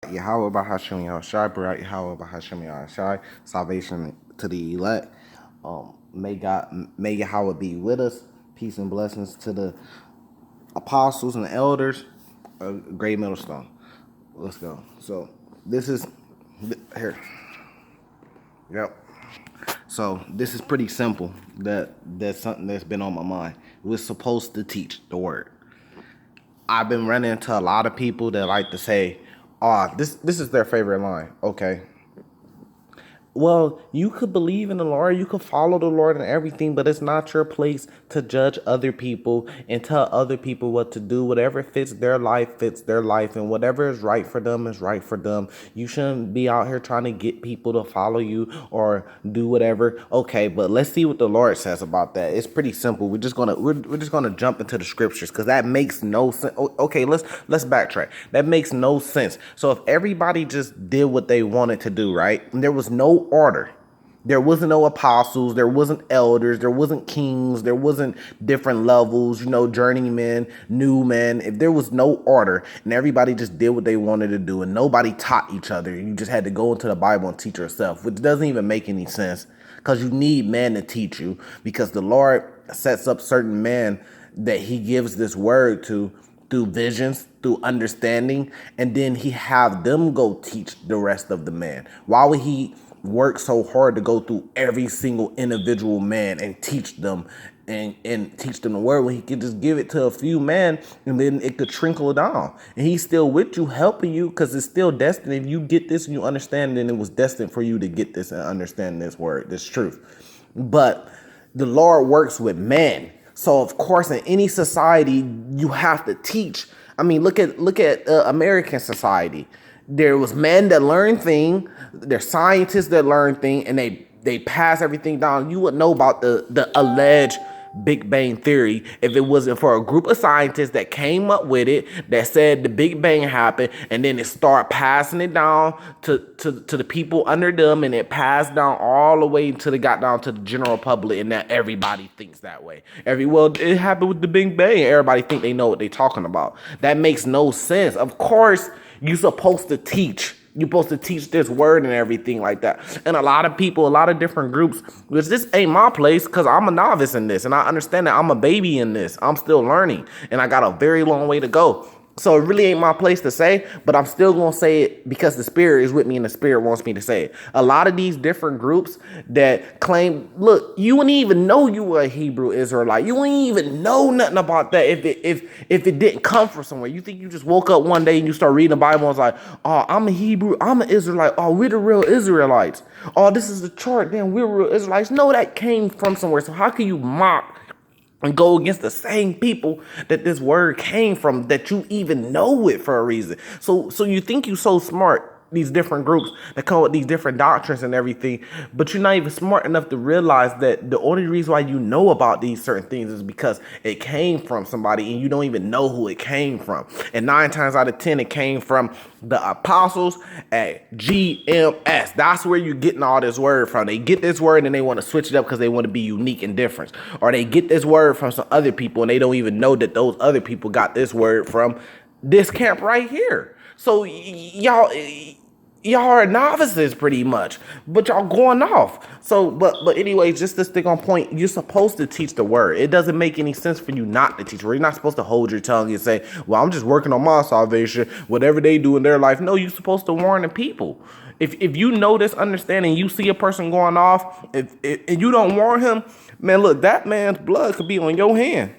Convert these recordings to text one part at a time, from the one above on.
Yahweh Bahashim Yahushai, Barak Yahweh Bahashim Yahushai, salvation to the elect. May Yahweh be with us. Peace and blessings to the apostles and the elders. Great Millstone. Let's go. So this is here. Yep. So this is pretty simple. That's something that's been on my mind. We're supposed to teach the word. I've been running into a lot of people that like to say, "Oh, this is their favorite line." Okay, well, you could believe in the Lord, you could follow the Lord and everything, but it's not your place to judge other people and tell other people what to do. Whatever fits their life, and whatever is right for them is right for them. You shouldn't be out here trying to get people to follow you or do whatever. Okay, but let's see what the Lord says about that. It's pretty simple. We're just gonna jump into the scriptures because that makes no sense. Okay, let's backtrack. That makes no sense. So if everybody just did what they wanted to do, right? And there was no order. There wasn't no apostles, there wasn't elders, there wasn't kings, there wasn't different levels, journeymen, new men. If there was no order and everybody just did what they wanted to do and nobody taught each other, you just had to go into the Bible and teach yourself, which doesn't even make any sense because you need men to teach you because the Lord sets up certain men that he gives this word to through visions, through understanding, and then he have them go teach the rest of the man. Why would he work so hard to go through every single individual man and teach them and teach them the word when he could just give it to a few men and then it could trickle down? And he's still with you, helping you because it's still destined. If you get this and you understand, then it was destined for you to get this and understand this word, this truth. But the Lord works with men. So of course, in any society, you have to teach. I mean, look at American society. There was men that learn thing. There's scientists that learn thing, and they pass everything down. You would know about the alleged Big Bang Theory if it wasn't for a group of scientists that came up with it, that said the Big Bang happened, and then it started passing it down to the people under them, and it passed down all the way until it got down to the general public, and that everybody thinks that way. Well, it happened with the Big Bang. Everybody think they know what they're talking about. That makes no sense. Of course, you're supposed to teach. You're supposed to teach this word and everything like that. And a lot of people, a lot of different groups, which this ain't my place because I'm a novice in this. And I understand that I'm a baby in this. I'm still learning. And I got a very long way to go. So it really ain't my place to say, but I'm still going to say it because the Spirit is with me and the Spirit wants me to say it. A lot of these different groups that claim, look, you wouldn't even know you were a Hebrew Israelite. You wouldn't even know nothing about that if it didn't come from somewhere. You think you just woke up one day and you start reading the Bible and it's like, oh, I'm a Hebrew, I'm an Israelite. Oh, we're the real Israelites. Oh, this is the chart. Then we're real Israelites. No, that came from somewhere. So how can you mock and go against the same people that this word came from, that you even know it for a reason? So you think you so smart, these different groups that come with these different doctrines and everything, but you're not even smart enough to realize that the only reason why you know about these certain things is because it came from somebody and you don't even know who it came from. And 9 times out of 10, it came from the apostles at GMS. That's where you're getting all this word from. They get this word and they want to switch it up because they want to be unique and different. Or they get this word from some other people and they don't even know that those other people got this word from this camp right here. So y'all are novices pretty much, but y'all going off. So, but anyways, just to stick on point, you're supposed to teach the word. It doesn't make any sense for you not to teach the word. You're not supposed to hold your tongue and say, well, I'm just working on my salvation, whatever they do in their life. No, you're supposed to warn the people. If you know this understanding, you see a person going off, and you don't warn him, man, look, that man's blood could be on your hand.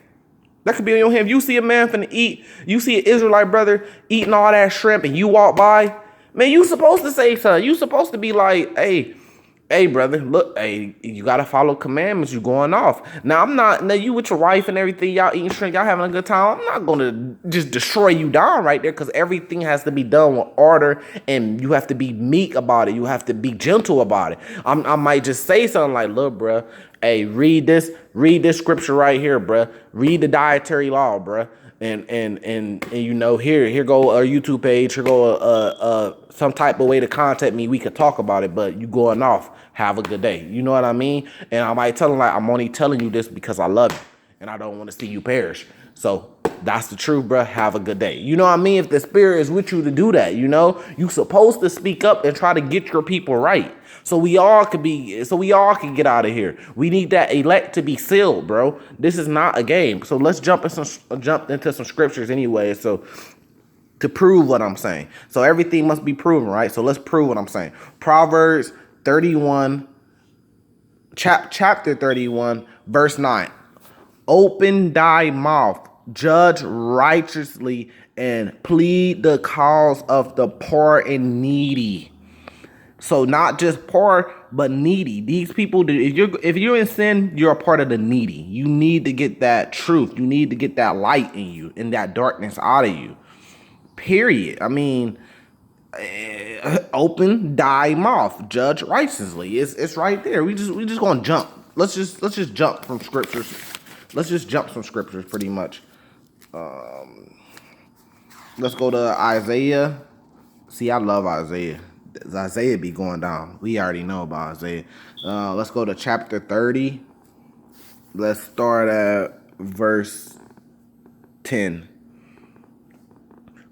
That could be on your hand. If you see a man finna eat, you see an Israelite brother eating all that shrimp and you walk by, man, you supposed to say something. You supposed to be like, hey, brother, look, hey, you got to follow commandments. You going off. Now, now you with your wife and everything, y'all eating shrimp, y'all having a good time. I'm not going to just destroy you down right there because everything has to be done with order and you have to be meek about it. You have to be gentle about it. I might just say something like, look, bro, hey, read this scripture right here, bruh. Read the dietary law, bruh. And here go a YouTube page, here go some type of way to contact me. We could talk about it, but you going off. Have a good day. You know what I mean? And I might tell them like, I'm only telling you this because I love you and I don't want to see you perish. So That's the truth, bruh. Have a good day. You know what I mean? If the spirit is with you to do that, you supposed to speak up and try to get your people right. So we all can get out of here. We need that elect to be sealed, bro. This is not a game. So let's jump into some scriptures anyway. So to prove what I'm saying. So everything must be proven, right? So let's prove what I'm saying. Proverbs 31, chapter 31, verse 9. Open thy mouth, judge righteously, and plead the cause of the poor and needy. So not just poor, but needy. These people, if you're in sin, you're a part of the needy. You need to get that truth. You need to get that light in you and that darkness out of you. Period. I mean, open thy mouth, judge righteously. It's right there. We just gonna jump. Let's just jump from scriptures. Let's just jump some scriptures, pretty much. Let's go to Isaiah. See, I love Isaiah. Isaiah be going down. We already know about Isaiah. Let's go to chapter 30. Let's start at verse 10.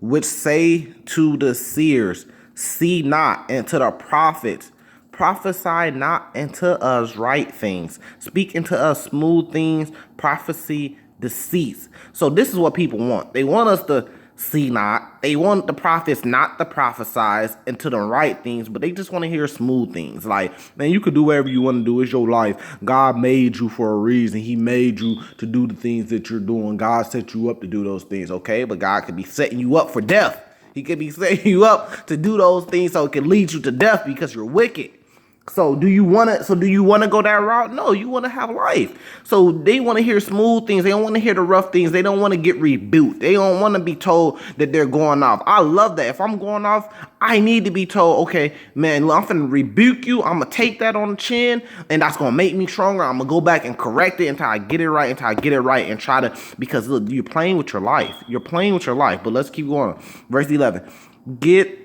Which say to the seers, see not, and to the prophets, prophesy not unto us right things. Speak unto us smooth things, prophecy deceits. So this is what people want. They want us to see not. They want the prophets not to prophesize into the right things, but they just want to hear smooth things. Like, man, you could do whatever you want to do. It's your life. God made you for a reason. He made you to do the things that you're doing. God set you up to do those things, okay? But God could be setting you up for death. He could be setting you up to do those things so it can lead you to death because you're wicked. So do you want to go that route? No, you want to have life. So they want to hear smooth things. They don't want to hear the rough things. They don't want to get rebuked. They don't want to be told that they're going off. I love that. If I'm going off, I need to be told, okay, man, I'm finna rebuke you. I'm going to take that on the chin, and that's going to make me stronger. I'm going to go back and correct it until I get it right, and try to, because look, you're playing with your life. You're playing with your life. But let's keep going. Verse 11. Get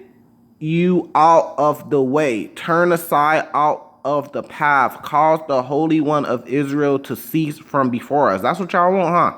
you out of the way, turn aside out of the path, cause the Holy One of Israel to cease from before us. That's what y'all want, huh?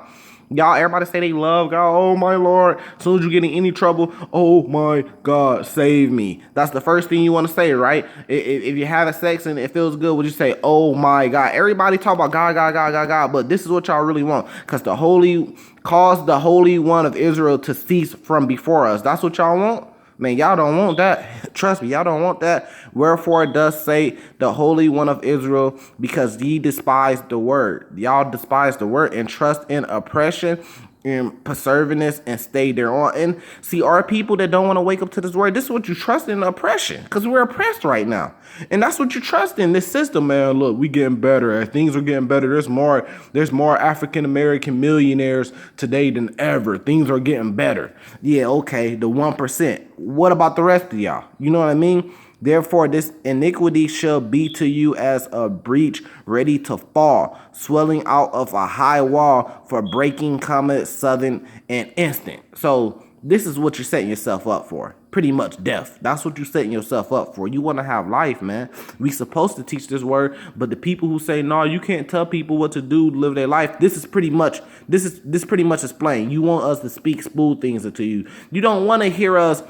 Y'all, everybody say they love God. Oh my Lord. As soon as you get in any trouble, oh my God, save me. That's the first thing you want to say, right? If you're having sex and it feels good, would you say, oh my God? Everybody talk about God, God, God, God, God, but this is what y'all really want. Because cause the Holy One of Israel to cease from before us. That's what y'all want? Man, y'all don't want that. Trust me, y'all don't want that. Wherefore does say the Holy One of Israel, because ye despise the word. Y'all despise the word and trust in oppression and perseverance and stay thereon. And see, our people that don't want to wake up to this word, this is what you trust in, oppression, because we're oppressed right now. And that's what you trust in, this system, man. Look, we getting better. Things are getting better. There's more African-American millionaires today than ever. Things are getting better. Yeah, okay, the 1%. What about the rest of y'all? You know what I mean? Therefore, this iniquity shall be to you as a breach ready to fall, swelling out of a high wall, for breaking cometh sudden and instant. So this is what you're setting yourself up for. Pretty much death. That's what you're setting yourself up for. You want to have life, man. We supposed to teach this word, but the people who say, no, you can't tell people what to do to live their life. This pretty much explain. You want us to speak smooth things into you. You don't want to hear us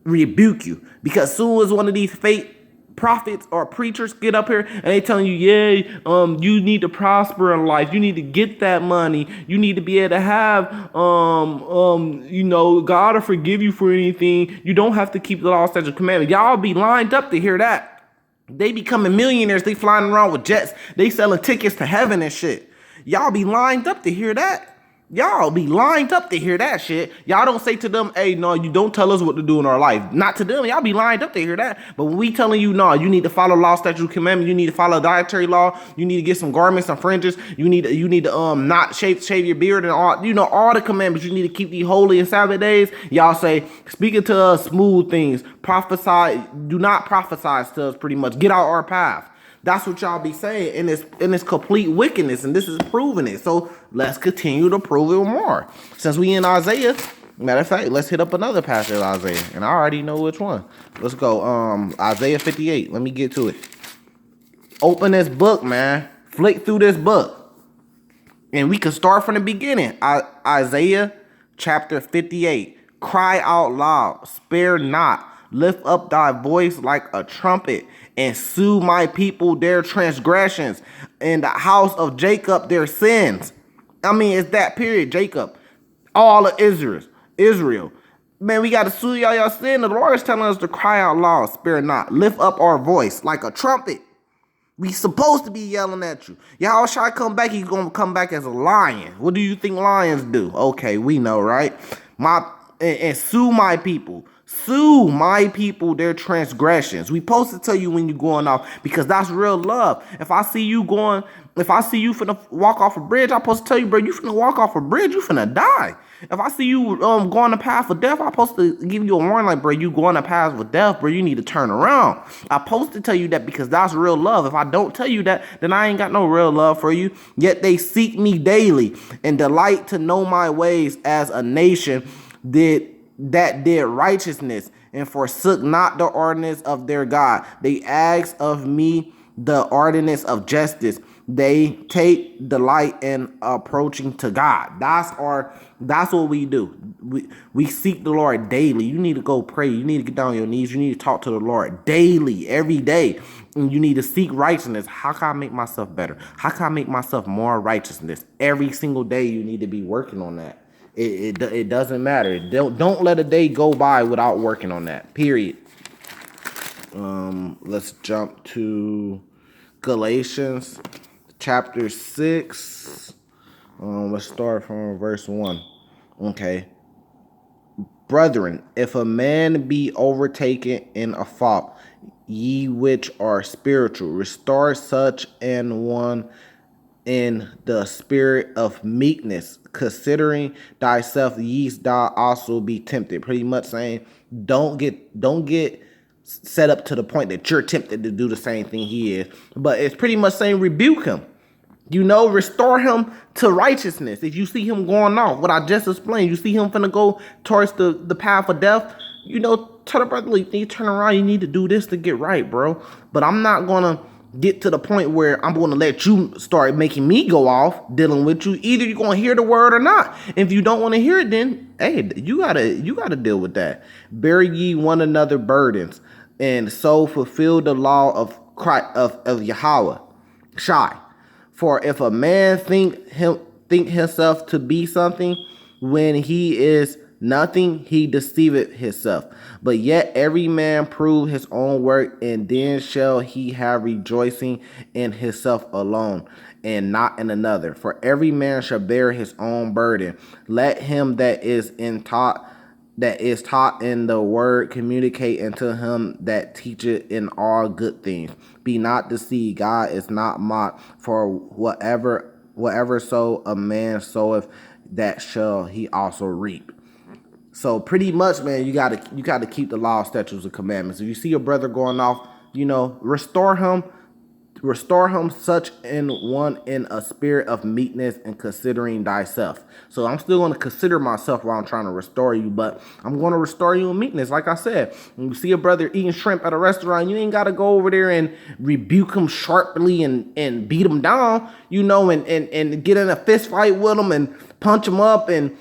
rebuke you, because soon as one of these fake prophets or preachers get up here and they telling you, you need to prosper in life, you need to get that money, you need to be able to have God will forgive you for anything, you don't have to keep the law, statutes, and commandments. Y'all be lined up to hear that. They becoming millionaires, they flying around with jets, they selling tickets to heaven and shit. Y'all be lined up to hear that. Y'all be lined up to hear that shit. Y'all don't say to them, hey, no, you don't tell us what to do in our life. Not to them. Y'all be lined up to hear that. But when we telling you, no, you need to follow law, statute, commandment. You need to follow dietary law. You need to get some garments, some fringes. You need to not shave your beard and all the commandments. You need to keep these holy and Sabbath days. Y'all say, speaking to us smooth things. Prophesy. Do not prophesy to us. Pretty much. Get out our path. That's what y'all be saying, and it's complete wickedness, and this is proving it. So let's continue to prove it more. Since we in Isaiah, matter of fact, let's hit up another passage of Isaiah, and I already know which one. Let's go, Isaiah 58. Let me get to it. Open this book, man. Flick through this book, and we can start from the beginning. Isaiah Chapter 58. Cry out loud, spare not, lift up thy voice like a trumpet, and sue my people their transgressions, and the house of Jacob their sins. I mean, it's that period, Jacob. All of Israel. Man, we got to sue y'all sin. The Lord is telling us to cry out loud, spare not, lift up our voice like a trumpet. We supposed to be yelling at you. Y'all shall come back. He's gonna come back as a lion. What do you think lions do? Okay, we know, right? And sue my people. Sue my people their transgressions. We supposed to tell you when you're going off because that's real love. If I see you finna walk off a bridge, I'm supposed to tell you, bro, you finna walk off a bridge, you finna die. If I see you going the path of death, I'm supposed to give you a warning like, bro, you going the path of death, bro, you need to turn around. I'm supposed to tell you that because that's real love. If I don't tell you that, then I ain't got no real love for you. Yet they seek me daily and delight to know my ways as a nation did righteousness and forsook not the ordinance of their God. They ask of me the ordinance of justice. They take delight in approaching to God. That's what we do. We seek the Lord daily. You need to go pray. You need to get down on your knees. You need to talk to the Lord daily, every day. And you need to seek righteousness. How can I make myself better? How can I make myself more righteousness? Every single day you need to be working on that. It doesn't matter. Don't let a day go by without working on that. Period. Let's jump to Galatians chapter 6. Let's start from verse 1. Okay. Brethren, if a man be overtaken in a fault, ye which are spiritual, restore such an one in the spirit of meekness, considering thyself, yeast thou also be tempted. Pretty much saying, don't get set up to the point that you're tempted to do the same thing he is. But it's pretty much saying rebuke him. Restore him to righteousness. If you see him going off, what I just explained, you see him finna go towards the path of death, tell the brother, you need to turn around, you need to do this to get right, bro. But I'm not gonna get to the point where I'm going to let you start making me go off dealing with you. Either you're going to hear the word or not. If you don't want to hear it, then hey, you gotta deal with that. Bear ye one another burdens, and so fulfill the law of Christ, of Yahweh. Shy. For if a man think himself to be something when he is nothing, he deceiveth himself. But yet every man prove his own work, and then shall he have rejoicing in himself alone, and not in another. For every man shall bear his own burden. Let him that is taught in the word communicate unto him that teacheth in all good things. Be not deceived, God is not mocked. For whatever so a man soweth, that shall he also reap. So pretty much, man, you gotta keep the law, statutes, and commandments. If you see your brother going off, restore him such an one in a spirit of meekness and considering thyself. So I'm still going to consider myself while I'm trying to restore you, but I'm going to restore you in meekness. Like I said, when you see a brother eating shrimp at a restaurant, you ain't got to go over there and rebuke him sharply and beat him down, and get in a fist fight with him and punch him up and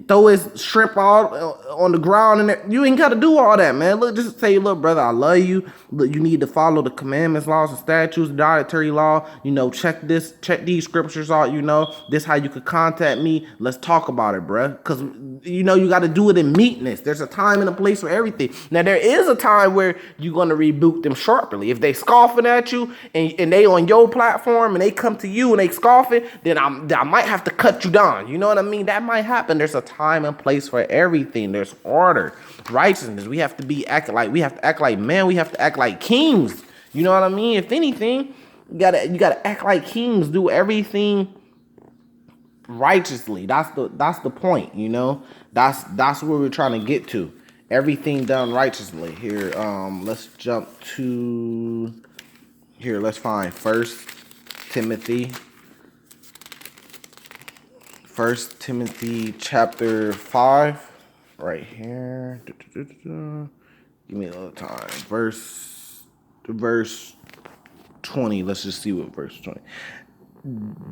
throw his shrimp out on the ground. And you ain't got to do all that, man. Look, just say, look, brother, I love you. Look, you need to follow the commandments, laws, and statutes, dietary law. Check these scriptures out. This how you could contact me. Let's talk about it, bruh. Because, you got to do it in meekness. There's a time and a place for everything. Now, there is a time where you're going to rebuke them sharply. If they scoffing at you and they on your platform and they come to you and they scoffing, then I might have to cut you down. You know what I mean? That might happen. There's a time and place for everything. There's order, righteousness. We have to act like men. We have to act like kings. You know what I mean? If anything, you gotta act like kings. Do everything righteously. That's the point. That's where we're trying to get to. Everything done righteously. Here, let's jump to here. Let's find Timothy 1 Timothy chapter 5, right here. Give me a little time. Verse 20. Let's just see what verse 20.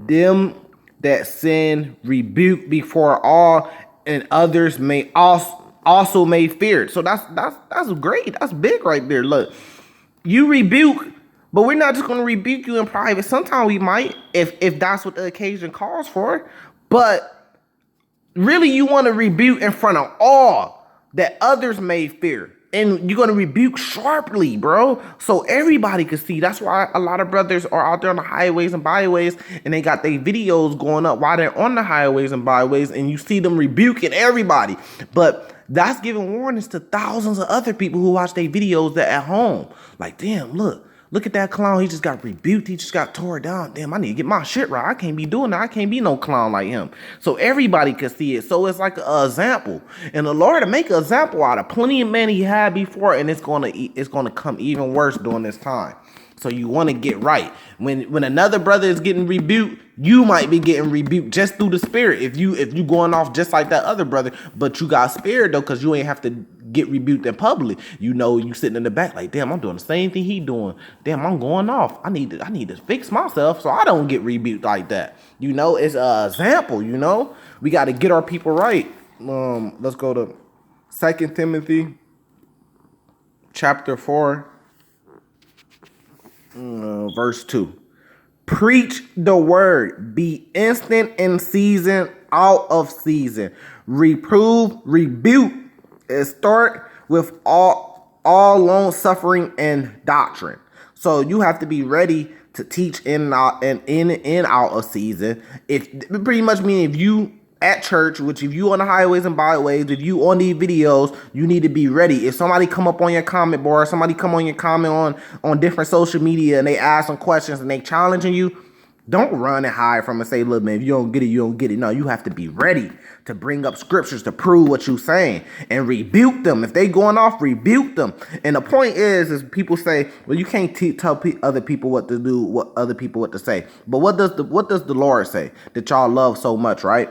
Them that sin rebuke before all, and others may also may fear it. So that's great. That's big right there. Look, you rebuke, but we're not just gonna rebuke you in private. Sometimes we might, if that's what the occasion calls for. But really, you want to rebuke in front of all that others may fear. And you're going to rebuke sharply, bro. So everybody can see. That's why a lot of brothers are out there on the highways and byways, and they got their videos going up while they're on the highways and byways, and you see them rebuking everybody. But that's giving warnings to thousands of other people who watch their videos that at home. Like, damn, look at that clown. He just got rebuked. He just got tore down. Damn, I need to get my shit right. I can't be doing that. I can't be no clown like him. So everybody could see it. So it's like an example. And the Lord to make an example out of plenty of men he had before, and it's gonna come even worse during this time. So you want to get right. When another brother is getting rebuked, you might be getting rebuked just through the spirit. If you going off just like that other brother, but you got spirit though, because you ain't have to get rebuked in public. You know, you sitting in the back like, damn, I'm doing the same thing he doing. Damn, I'm going off. I need to fix myself so I don't get rebuked like that. You know, it's an example. You know, we got to get our people right. Let's go to 2 Timothy chapter 4. Verse 2. Preach the word, be instant in season, out of season. Reprove, rebuke, and start with all long suffering and doctrine. So you have to be ready to teach in and out of season. If pretty much mean if you at church, which if you on the highways and byways, if you on these videos, you need to be ready. If somebody come up on your comment board, somebody come on your comment on different social media and they ask some questions and they challenging you, don't run and hide from and say, look, man, if you don't get it, you don't get it. No, you have to be ready to bring up scriptures to prove what you're saying and rebuke them. If they going off, rebuke them. And the point is people say, well, you can't tell other people what to do, what other people what to say. But what does the Lord say that y'all love so much, right?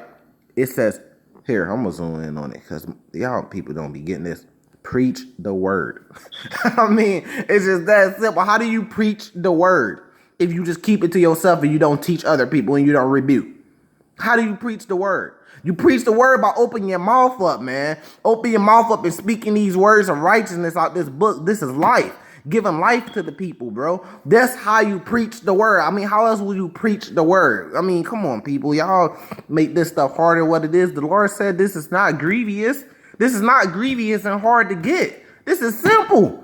It says, here, I'm going to zoom in on it because y'all people don't be getting this. Preach the word. I mean, it's just that simple. How do you preach the word if you just keep it to yourself and you don't teach other people and you don't rebuke? How do you preach the word? You preach the word by opening your mouth up, man. Open your mouth up and speaking these words of righteousness out this book. This is life. Giving life to the people, bro. That's how you preach the word. I mean, how else would you preach the word? I mean, come on, people. Y'all make this stuff harder than what it is. The Lord said this is not grievous. This is not grievous and hard to get. This is simple.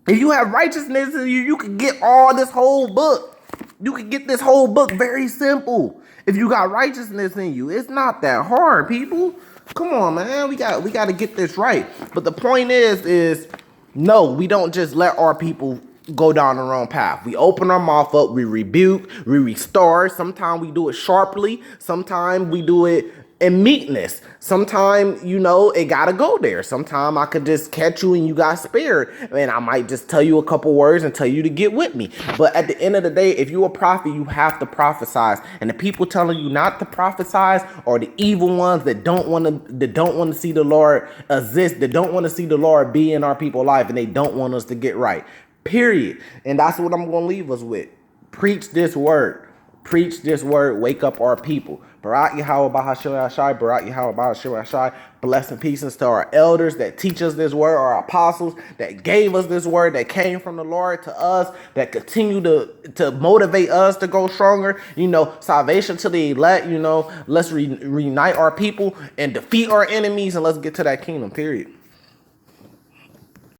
If you have righteousness in you, you can get all this whole book. You can get this whole book very simple. If you got righteousness in you, it's not that hard, people. Come on, man. We got to get this right. But the point is no, we don't just let our people go down the wrong path. We open our mouth up, we rebuke, we restore. Sometimes we do it sharply. Sometimes we do it in meekness. Sometimes, you know, it gotta go there. Sometimes I could just catch you and you got spared, and I might just tell you a couple words and tell you to get with me. But at the end of the day, if you're a prophet, you have to prophesize. And the people telling you not to prophesize are the evil ones that don't want to see the Lord exist, that don't want to see the Lord be in our people's life, and they don't want us to get right. Period. And that's what I'm gonna leave us with. Preach this word. Preach this word, wake up our people. Barak Yahweh Bahashim Yashai, Barak Yahweh Bahashim Yashai. Blessing pieces to our elders that teach us this word, our apostles that gave us this word, that came from the Lord to us, that continue to motivate us to go stronger. You know, salvation to the elect, you know, let's reunite our people and defeat our enemies and let's get to that kingdom, period.